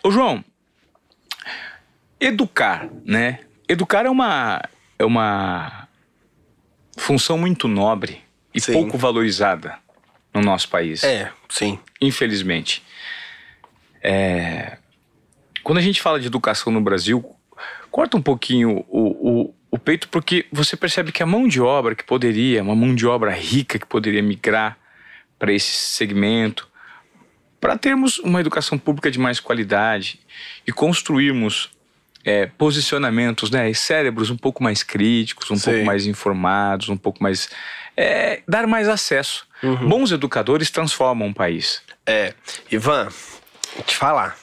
Ô João, educar, né? Educar é uma função muito nobre e Sim. pouco valorizada no nosso país. Sim. Infelizmente. Quando a gente fala de educação no Brasil, corta um pouquinho o peito, porque você percebe que a mão de obra que poderia, uma mão de obra rica que poderia migrar para esse segmento, para termos uma educação pública de mais qualidade e construirmos posicionamentos, né, e cérebros um pouco mais críticos, um pouco mais informados, um pouco mais... dar mais acesso. Bons educadores transformam um país. Ivan, vou te falar.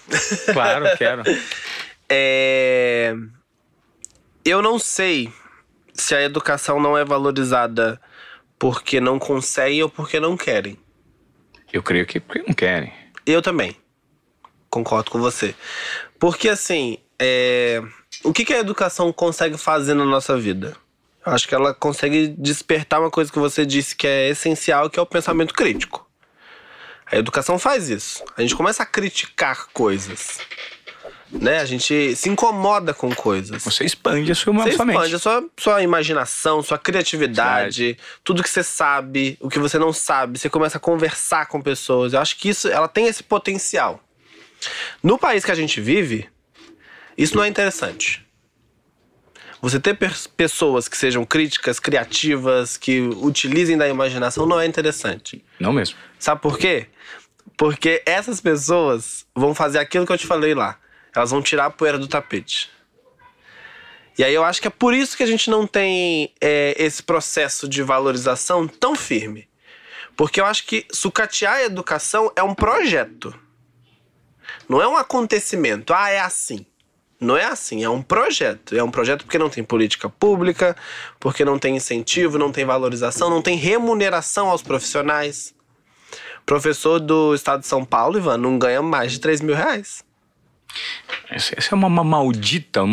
Claro, quero. Eu não sei se a educação não é valorizada porque não conseguem ou porque não querem. Eu creio que porque não querem. Eu também. Concordo com você. Porque assim, o que a educação consegue fazer na nossa vida? Eu acho que ela consegue despertar uma coisa que você disse que é essencial, que é o pensamento crítico. A educação faz isso. A gente começa a criticar coisas, né? A gente se incomoda com coisas. Você expande a sua mente. Você expande a sua imaginação, sua criatividade, tudo que você sabe, o que você não sabe. Você começa a conversar com pessoas. Eu acho que isso, ela tem esse potencial. No país que a gente vive, isso não é interessante. Você ter pessoas que sejam críticas, criativas, que utilizem da imaginação não é interessante. Não mesmo. Sabe por quê? Porque essas pessoas vão fazer aquilo que eu te falei lá. Elas vão tirar a poeira do tapete. E aí eu acho que é por isso que a gente não tem esse processo de valorização tão firme. Porque eu acho que sucatear a educação é um projeto. Não é um acontecimento. É assim. Não é assim, é um projeto. É um projeto porque não tem política pública, porque não tem incentivo, não tem valorização, não tem remuneração aos profissionais. Professor do estado de São Paulo, Ivan, não ganha mais de 3 mil reais. Essa é uma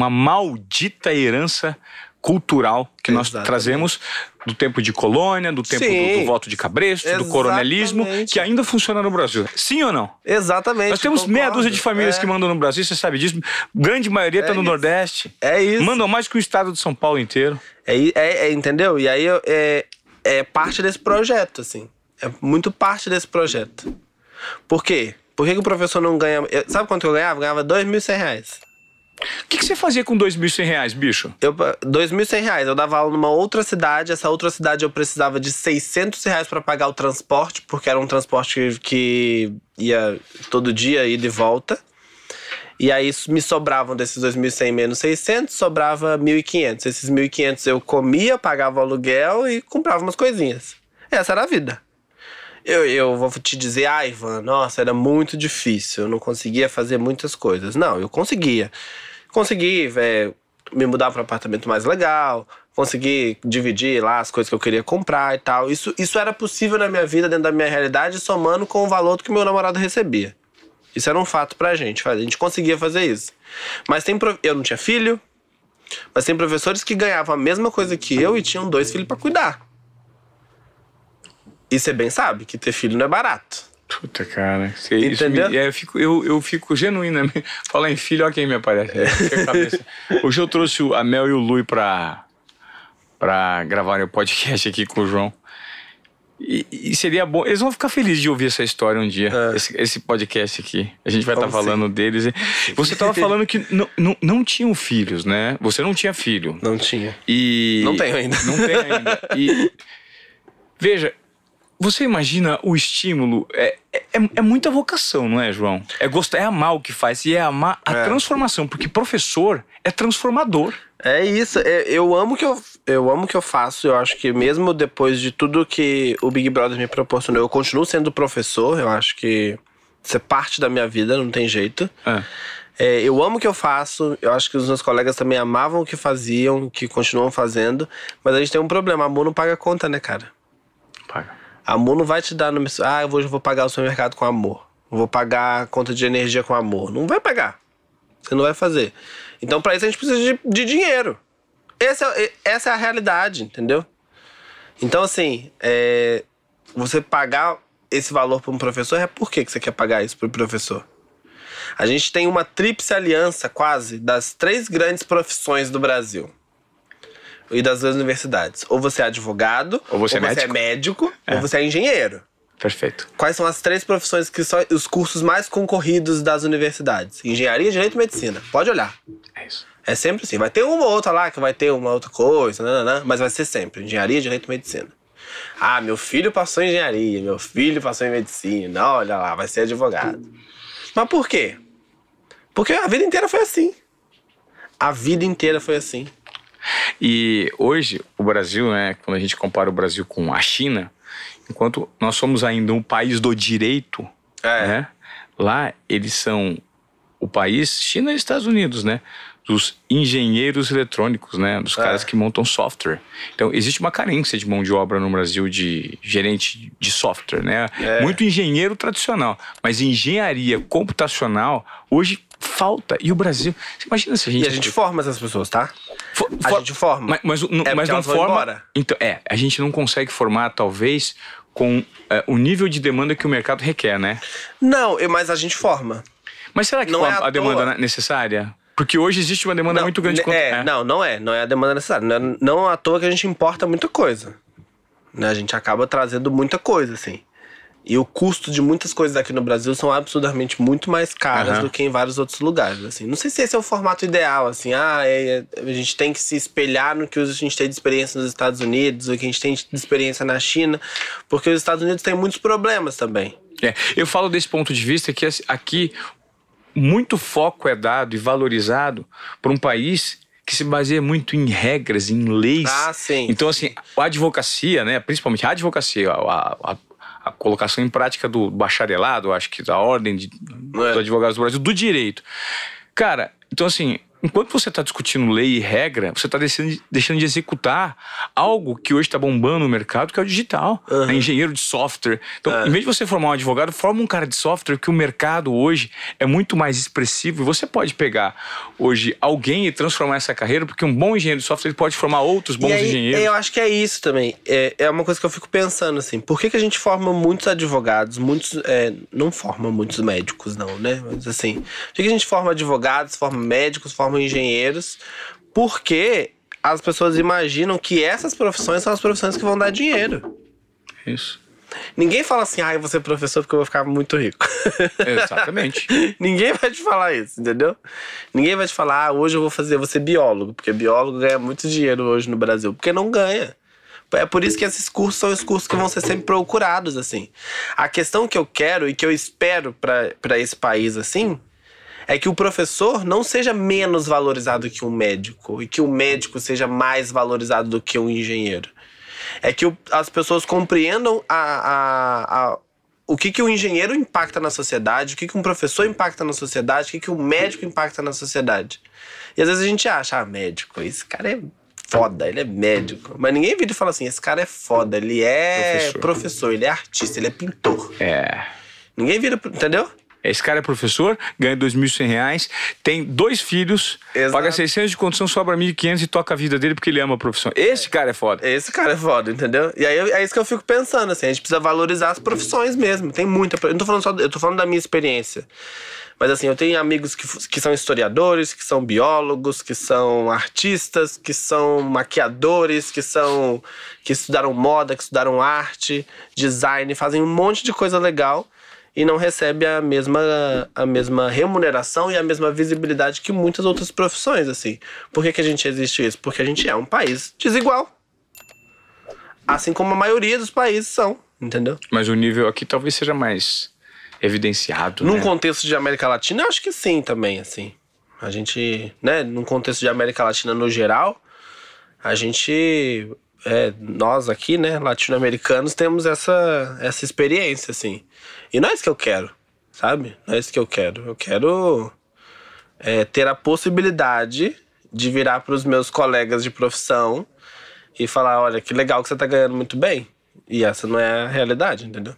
maldita herança cultural que nós trazemos do tempo de colônia, do tempo do voto de cabresto, do coronelismo, que ainda funciona no Brasil. Sim ou não? Exatamente. Nós temos meia dúzia de famílias que mandam no Brasil, você sabe disso. Grande maioria está no Nordeste. É isso. Mandam mais que o estado de São Paulo inteiro. Entendeu? E aí é parte desse projeto, assim. É muito parte desse projeto. Por quê? Por que o professor não ganha... Sabe quanto eu ganhava? Eu ganhava R$2.100. O que você fazia com R$2.100, bicho? R$2.100. Eu dava aula numa outra cidade. Essa outra cidade eu precisava de R$600 para pagar o transporte, porque era um transporte que ia todo dia, ida e volta. E aí me sobravam desses 2.100 menos 600, sobrava 1.500. Esses 1.500 eu comia, pagava o aluguel e comprava umas coisinhas. Essa era a vida. Eu vou te dizer, Ivan, nossa, era muito difícil, eu não conseguia fazer muitas coisas. Não, eu conseguia. Consegui me mudar para um apartamento mais legal, consegui dividir lá as coisas que eu queria comprar e tal. Isso era possível na minha vida, dentro da minha realidade, somando com o valor que meu namorado recebia. Isso era um fato pra gente, a gente conseguia fazer isso. Mas eu não tinha filho, mas tem professores que ganhavam a mesma coisa que eu e tinham 2 filhos pra cuidar. E você bem sabe que ter filho não é barato. Puta, cara. Entendeu? Eu fico genuinamente... Falar em filho, olha quem me aparece. Hoje eu trouxe a Mel e o Lui pra gravarem o podcast aqui com o João. E seria bom... Eles vão ficar felizes de ouvir essa história um dia. Esse podcast aqui. A gente vai estar falando deles. Você estava falando que não tinham filhos, né? Você não tinha filho. Não tinha. Não tenho ainda. Não tem ainda. Veja... Você imagina o estímulo, é muita vocação, não é, João? É amar o que faz e é amar a transformação, porque professor é transformador. É isso, eu amo o que eu faço. Eu acho que mesmo depois de tudo que o Big Brother me proporcionou, eu continuo sendo professor. Eu acho que isso é parte da minha vida, não tem jeito. Eu amo o que eu faço. Eu acho que os meus colegas também amavam o que faziam, que continuam fazendo. Mas a gente tem um problema, a amor não paga conta, né, cara? Paga. Amor não vai te dar eu vou pagar o supermercado com amor. Vou pagar a conta de energia com amor. Não vai pagar. Você não vai fazer. Então, pra isso, a gente precisa de dinheiro. Essa é a realidade, entendeu? Então, assim, você pagar esse valor pra um professor, por que você quer pagar isso pro professor? A gente tem uma tríplice aliança, quase, das 3 grandes profissões do Brasil. E das 2 universidades. Ou você é advogado, ou você é médico, ou você é engenheiro. Perfeito. Quais são as 3 profissões que são os cursos mais concorridos das universidades? Engenharia, Direito e Medicina. Pode olhar. É isso. É sempre assim. Vai ter uma ou outra lá que vai ter uma outra coisa, mas vai ser sempre Engenharia, Direito e Medicina. Ah, meu filho passou em engenharia, meu filho passou em medicina. Olha lá, vai ser advogado. Mas por quê? Porque a vida inteira foi assim. A vida inteira foi assim. E hoje, o Brasil, né, quando a gente compara o Brasil com a China, enquanto nós somos ainda um país do direito, né, lá eles são o país, China e Estados Unidos, né, dos engenheiros eletrônicos, né, dos caras que montam software. Então, existe uma carência de mão de obra no Brasil de gerente de software, né? Muito engenheiro tradicional, mas engenharia computacional hoje falta. E o Brasil, você imagina se a gente... E a gente forma essas pessoas, tá? A gente forma. Mas não forma... Então, a gente não consegue formar, talvez, com o nível de demanda que o mercado requer, né? Não, mas a gente forma. Mas será que a demanda necessária? Porque hoje existe uma demanda muito grande. Não é a demanda necessária. Não à toa que a gente importa muita coisa. Né? A gente acaba trazendo muita coisa, assim. E o custo de muitas coisas aqui no Brasil são absurdamente muito mais caras do que em vários outros lugares, assim. Não sei se esse é o formato ideal, assim. A gente tem que se espelhar no que a gente tem de experiência nos Estados Unidos, o que a gente tem de experiência na China, porque os Estados Unidos têm muitos problemas também. Eu falo desse ponto de vista que aqui muito foco é dado e valorizado por um país que se baseia muito em regras, em leis. Sim. Então, assim, a advocacia, né, principalmente a advocacia, a colocação em prática do bacharelado, acho que da ordem dos advogados do Brasil, do direito. Cara, então assim, enquanto você está discutindo lei e regra, você está deixando de executar algo que hoje está bombando no mercado, que é o digital. É engenheiro de software. Então, em vez de você formar um advogado, forma um cara de software, que o mercado hoje é muito mais expressivo. E você pode pegar hoje alguém e transformar essa carreira, porque um bom engenheiro de software ele pode formar outros bons engenheiros. Eu acho que é isso também. É uma coisa que eu fico pensando, assim. Por que a gente forma muitos advogados, não forma muitos médicos, não, né? Mas assim, por que a gente forma advogados, forma médicos, forma engenheiros? Porque as pessoas imaginam que essas profissões são as profissões que vão dar dinheiro. Isso. Ninguém fala assim, eu vou ser professor porque eu vou ficar muito rico. Exatamente. Ninguém vai te falar isso, entendeu? Ninguém vai te falar, hoje eu vou ser biólogo, porque biólogo ganha muito dinheiro hoje no Brasil, porque não ganha. É por isso que esses cursos são os cursos que vão ser sempre procurados, assim. A questão que eu quero e que eu espero pra esse país, assim, é que o professor não seja menos valorizado que um médico e que o médico seja mais valorizado do que um engenheiro. É que as pessoas compreendam o que o engenheiro impacta na sociedade, o que um professor impacta na sociedade, o que o médico impacta na sociedade. E às vezes a gente acha, médico, esse cara é foda, ele é médico. Mas ninguém vira e fala assim, esse cara é foda, ele é professor, ele é artista, ele é pintor. Ninguém vira, entendeu? Esse cara é professor, ganha R$2.100, tem 2 filhos, paga 600 de condução, sobra 1.500 e toca a vida dele porque ele ama a profissão. Esse cara é foda. Esse cara é foda, entendeu? E aí é isso que eu fico pensando, assim, a gente precisa valorizar as profissões mesmo. Tem muita. Eu não tô falando eu tô falando da minha experiência. Mas assim, eu tenho amigos que são historiadores, que são biólogos, que são artistas, que são maquiadores, que estudaram moda, que estudaram arte, design, fazem um monte de coisa legal e não recebe a mesma remuneração e a mesma visibilidade que muitas outras profissões, assim. Por que a gente existe isso? Porque a gente é um país desigual. Assim como a maioria dos países são, entendeu? Mas o nível aqui talvez seja mais evidenciado, Num contexto de América Latina, eu acho que sim também, assim. A gente, né, num contexto de América Latina no geral, a gente... nós aqui, né, latino-americanos, temos essa experiência, assim. E não é isso que eu quero, sabe? Não é isso que eu quero. Eu quero ter a possibilidade de virar para os meus colegas de profissão e falar, olha, que legal que você tá ganhando muito bem. E essa não é a realidade, entendeu?